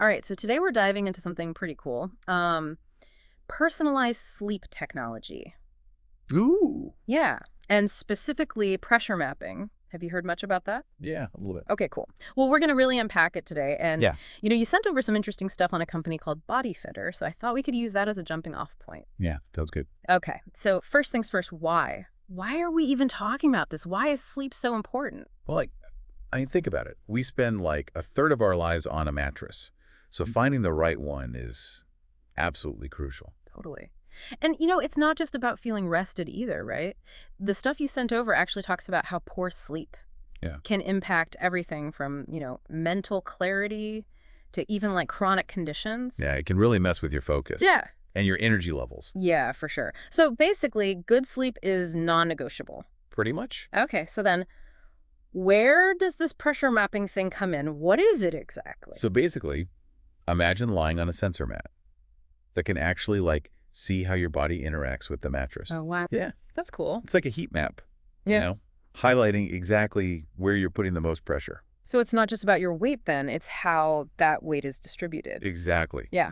All right, so today we're diving into something pretty cool. Personalized sleep technology. Ooh. Yeah, and specifically pressure mapping. Have you heard much about that? Yeah, a little bit. Okay, cool. Well, we're going to really unpack it today. And, Yeah. you sent over some interesting stuff on a company called Bodyfitter, so I thought we could use that as a jumping off point. Yeah, sounds good. Okay, so first things first, why? Why are we even talking about this? Why is sleep so important? Well, I mean, think about it. We spend like a third of our lives on a mattress. So finding the right one is absolutely crucial. Totally. And, it's not just about feeling rested either, right? The stuff you sent over actually talks about how poor sleep Yeah. can impact everything from, mental clarity to even like chronic conditions. Yeah, it can really mess with your focus. Yeah. And your energy levels. Yeah, for sure. So basically, good sleep is non-negotiable. Pretty much. Okay, so then where does this pressure mapping thing come in? What is it exactly? So basically, imagine lying on a sensor mat that can actually see how your body interacts with the mattress. Oh, wow. Yeah. That's cool. It's like a heat map. Yeah. Highlighting exactly where you're putting the most pressure. So it's not just about your weight then, it's how that weight is distributed. Exactly. Yeah.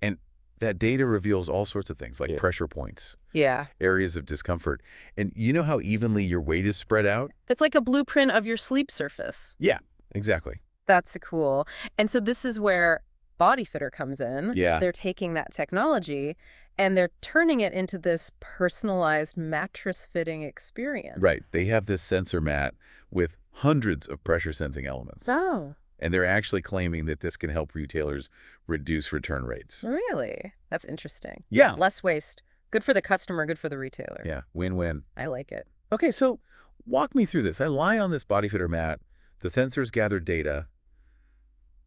And that data reveals all sorts of things like pressure points, Yeah. areas of discomfort. And you know how evenly your weight is spread out? That's like a blueprint of your sleep surface. Yeah, exactly. That's cool. And so this is where Bodyfitter comes in. Yeah. They're taking that technology and they're turning it into this personalized mattress fitting experience. Right. They have this sensor mat with hundreds of pressure sensing elements. Oh, And they're actually claiming that this can help retailers reduce return rates. really? That's interesting. Yeah. Less waste. Good for the customer, good for the retailer. Yeah. Win-win. I like it. Okay, so walk me through this. I lie on this Bodyfitter mat. The sensors gather data.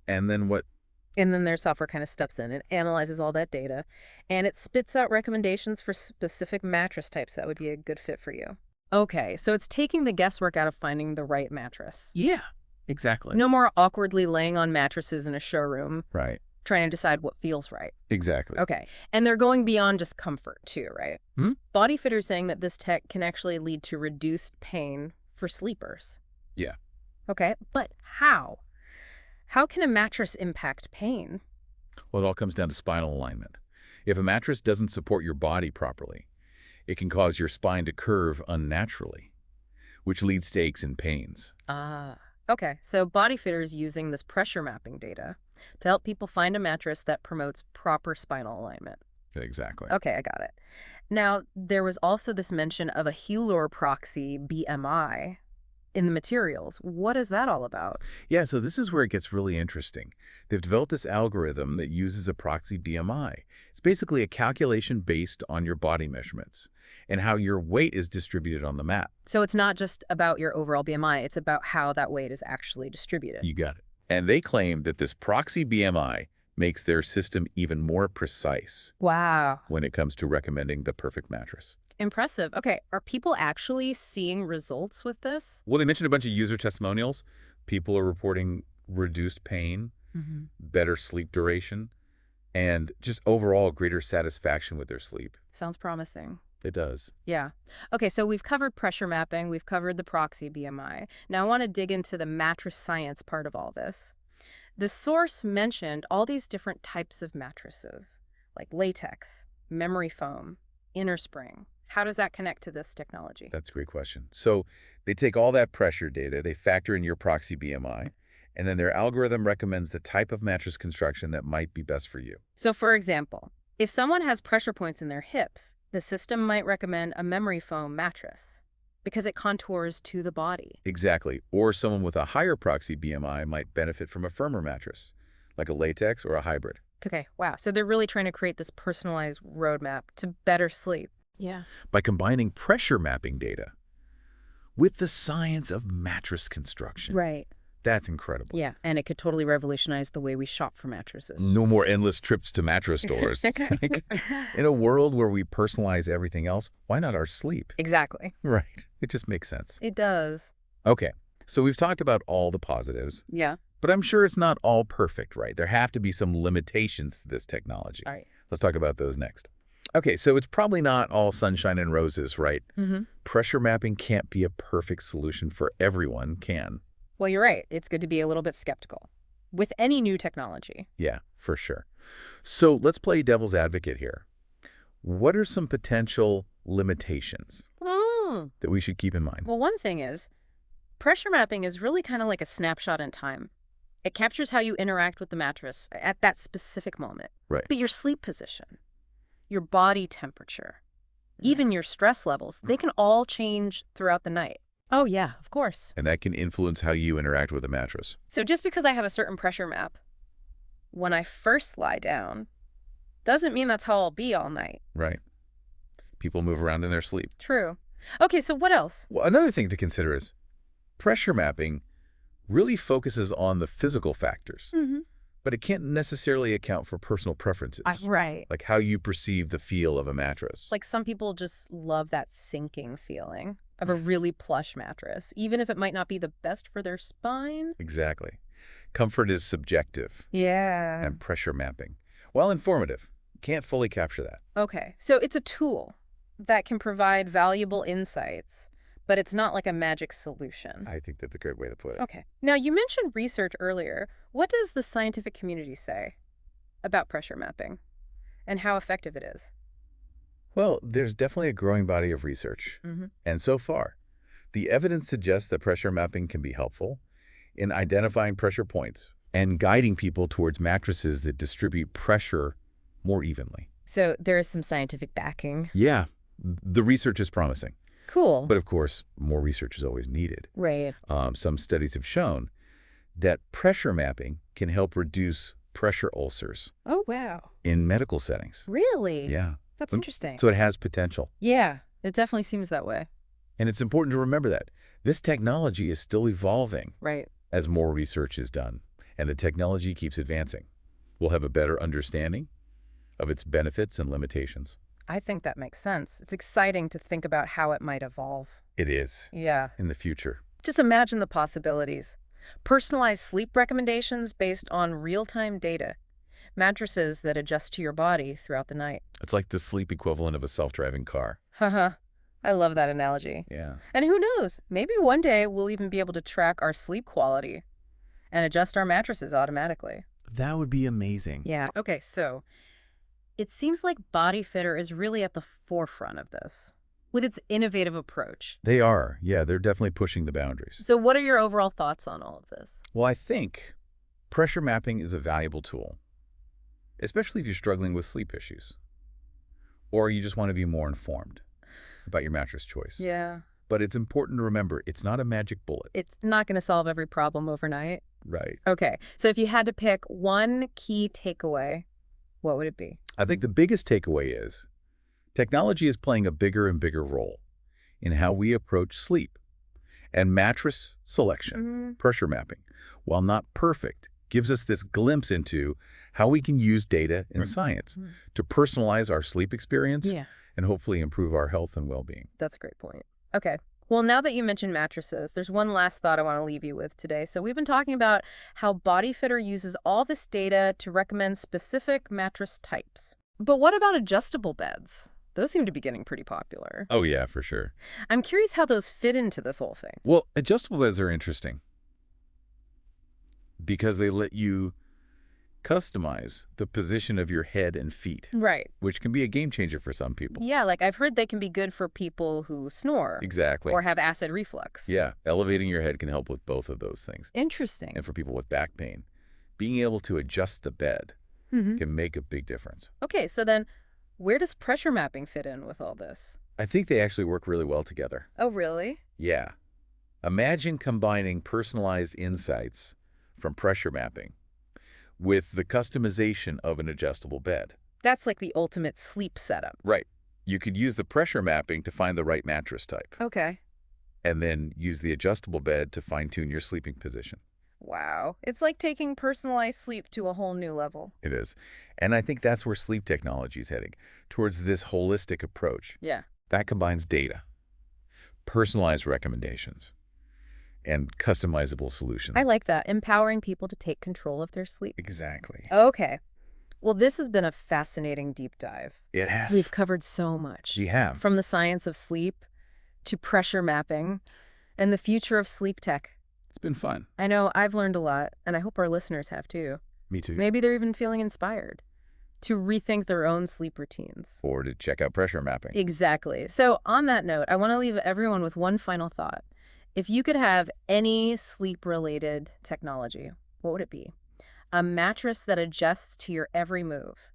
And then what? And then their software kind of steps in and analyzes all that data, and it spits out recommendations for specific mattress types that would be a good fit for you. Okay, so it's taking the guesswork out of finding the right mattress. Yeah, exactly. No more awkwardly laying on mattresses in a showroom, Right. trying to decide what feels right. Exactly. Okay, and they're going beyond just comfort too, right? Hmm? Bodyfitter's saying that this tech can actually lead to reduced pain for sleepers. Yeah. Okay, but how? How can a mattress impact pain? Well, it all comes down to spinal alignment. If a mattress doesn't support your body properly, it can cause your spine to curve unnaturally, which leads to aches and pains. Ah, okay. So Bodyfitter is using this pressure mapping data to help people find a mattress that promotes proper spinal alignment. Exactly. Okay, I got it. Now, there was also this mention of a Helior proxy BMI in the materials. What is that all about? Yeah, so this is where it gets really interesting. They've developed this algorithm that uses a proxy BMI. It's basically a calculation based on your body measurements and how your weight is distributed on the mat. So it's not just about your overall BMI, it's about how that weight is actually distributed. You got it. And they claim that this proxy BMI makes their system even more precise Wow. when it comes to recommending the perfect mattress. Impressive. Okay, are people actually seeing results with this? Well, they mentioned a bunch of user testimonials. People are reporting reduced pain, Mm-hmm. better sleep duration, and just overall greater satisfaction with their sleep. Sounds promising. It does. Yeah. Okay, so we've covered pressure mapping, we've covered the proxy BMI. Now I want to dig into the mattress science part of all this. The source mentioned all these different types of mattresses, like latex, memory foam, inner spring. How does that connect to this technology? That's a great question. So they take all that pressure data, they factor in your proxy BMI, and then their algorithm recommends the type of mattress construction that might be best for you. So for example, if someone has pressure points in their hips, the system might recommend a memory foam mattress because it contours to the body. Exactly. Or someone with a higher proxy BMI might benefit from a firmer mattress, like a latex or a hybrid. Okay, wow. So they're really trying to create this personalized roadmap to better sleep. Yeah. By combining pressure mapping data with the science of mattress construction. Right. That's incredible. Yeah, and it could totally revolutionize the way we shop for mattresses. No more endless trips to mattress stores. It's like, in a world where we personalize everything else, why not our sleep? Exactly. Right. It just makes sense. It does. Okay, so we've talked about all the positives, Yeah. but I'm sure it's not all perfect, right? There have to be some limitations to this technology. All right. Let's talk about those next. Okay, so it's probably not all sunshine and roses, right? Mm-hmm. Pressure mapping can't be a perfect solution for everyone, can? Well, you're right. It's good to be a little bit skeptical. with any new technology. Yeah, for sure. So let's play devil's advocate here. What are some potential limitations that we should keep in mind? Well, one thing is, pressure mapping is really kind of like a snapshot in time. It captures how you interact with the mattress at that specific moment. Right. But your sleep position, your body temperature, even your stress levels, they can all change throughout the night. Oh, yeah, of course. And that can influence how you interact with the mattress. So just because I have a certain pressure map, when I first lie down, doesn't mean that's how I'll be all night. Right. People move around in their sleep. True. Okay, so what else? Well, another thing to consider is pressure mapping really focuses on the physical factors, but it can't necessarily account for personal preferences. Right. Like how you perceive the feel of a mattress. Like some people just love that sinking feeling of a really plush mattress, even if it might not be the best for their spine. Exactly. Comfort is subjective. Yeah. And pressure mapping, while informative, can't fully capture that. Okay, so it's a tool that can provide valuable insights, but it's not like a magic solution. I think that's a great way to put it. Okay. Now, you mentioned research earlier. What does the scientific community say about pressure mapping and how effective it is? Well, there's definitely a growing body of research. And so far, the evidence suggests that pressure mapping can be helpful in identifying pressure points and guiding people towards mattresses that distribute pressure more evenly. So there is some scientific backing. Yeah, the research is promising. Cool. But of course, more research is always needed. Right. Some studies have shown that pressure mapping can help reduce pressure ulcers Oh, wow. in medical settings. Really? Yeah. That's interesting. So it has potential. Yeah, it definitely seems that way. And it's important to remember that this technology is still evolving Right. as more research is done, and the technology keeps advancing. We'll have a better understanding of its benefits and limitations. I think that makes sense. It's exciting to think about how it might evolve. It is. Yeah. In the future. Just imagine the possibilities. Personalized sleep recommendations based on real-time data. Mattresses that adjust to your body throughout the night. It's like the sleep equivalent of a self-driving car. Haha. I love that analogy. Yeah. And who knows, maybe one day we'll even be able to track our sleep quality and adjust our mattresses automatically. That would be amazing. Yeah. Okay, so it seems like Bodyfitter is really at the forefront of this with its innovative approach. They are. Yeah, they're definitely pushing the boundaries. So what are your overall thoughts on all of this? Well, I think pressure mapping is a valuable tool, especially if you're struggling with sleep issues or you just want to be more informed about your mattress choice. Yeah. But it's important to remember, it's not a magic bullet. It's not going to solve every problem overnight. Right. Okay, so if you had to pick one key takeaway, what would it be? I think the biggest takeaway is technology is playing a bigger and bigger role in how we approach sleep. And mattress selection, pressure mapping, while not perfect, gives us this glimpse into how we can use data and science to personalize our sleep experience and hopefully improve our health and well-being. That's a great point. Okay. Well, now that you mentioned mattresses, there's one last thought I want to leave you with today. So we've been talking about how Bodyfitter uses all this data to recommend specific mattress types. But what about adjustable beds? Those seem to be getting pretty popular. Oh, yeah, for sure. I'm curious how those fit into this whole thing. Well, adjustable beds are interesting because they let you customize the position of your head and feet, Right. which can be a game changer for some people. Yeah, like I've heard they can be good for people who snore. Exactly. Or have acid reflux. Yeah, elevating your head can help with both of those things. Interesting. And for people with back pain, being able to adjust the bed can make a big difference. Okay, so then where does pressure mapping fit in with all this? I think they actually work really well together. Oh, really? Yeah. Imagine combining personalized insights from pressure mapping with the customization of an adjustable bed. That's like the ultimate sleep setup. Right. You could use the pressure mapping to find the right mattress type, Okay. and then use the adjustable bed to fine-tune your sleeping position. Wow. It's like taking personalized sleep to a whole new level. It is. And I think that's where sleep technology is heading, towards this holistic approach Yeah. that combines data, personalized recommendations, and customizable solutions. I like that. Empowering people to take control of their sleep. Exactly. Okay. Well, this has been a fascinating deep dive. It has. We've covered so much. You have. From the science of sleep to pressure mapping and the future of sleep tech. It's been fun. I know I've learned a lot, and I hope our listeners have too. Me too. Maybe they're even feeling inspired to rethink their own sleep routines. Or to check out pressure mapping. Exactly. So on that note, I want to leave everyone with one final thought. If you could have any sleep-related technology, what would it be? A mattress that adjusts to your every move.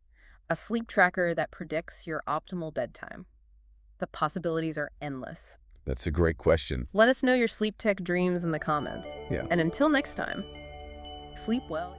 A sleep tracker that predicts your optimal bedtime. The possibilities are endless. That's a great question. Let us know your sleep tech dreams in the comments. Yeah. And until next time, sleep well.